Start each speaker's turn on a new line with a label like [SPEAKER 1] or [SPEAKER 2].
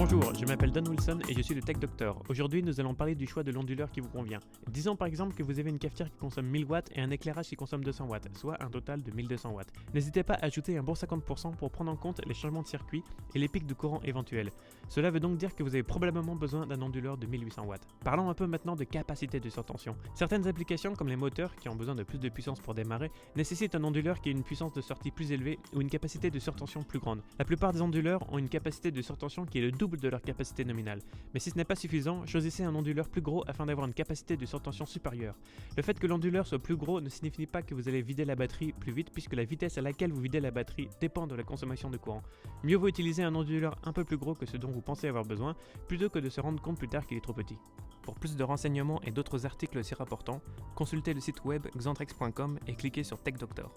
[SPEAKER 1] Bonjour, je m'appelle Don Wilson et je suis le Tech Doctor. Aujourd'hui, nous allons parler du choix de l'onduleur qui vous convient. Disons par exemple que vous avez une cafetière qui consomme 1000 watts et un éclairage qui consomme 200 watts, soit un total de 1200 watts. N'hésitez pas à ajouter un bon 50% pour prendre en compte les changements de circuit et les pics de courant éventuels. Cela veut donc dire que vous avez probablement besoin d'un onduleur de 1800 watts. Parlons un peu maintenant de capacité de surtension. Certaines applications comme les moteurs qui ont besoin de plus de puissance pour démarrer nécessitent un onduleur qui ait une puissance de sortie plus élevée ou une capacité de surtension plus grande. La plupart des onduleurs ont une capacité de surtension qui est le double de leur capacité nominale. Mais si ce n'est pas suffisant, choisissez un onduleur plus gros afin d'avoir une capacité de surtension supérieure. Le fait que l'onduleur soit plus gros ne signifie pas que vous allez vider la batterie plus vite puisque la vitesse à laquelle vous videz la batterie dépend de la consommation de courant. Mieux vaut utiliser un onduleur un peu plus gros que ce dont vous pensez avoir besoin plutôt que de se rendre compte plus tard qu'il est trop petit. Pour plus de renseignements et d'autres articles aussi rapportants, consultez le site web xantrex.com et cliquez sur Tech Doctor.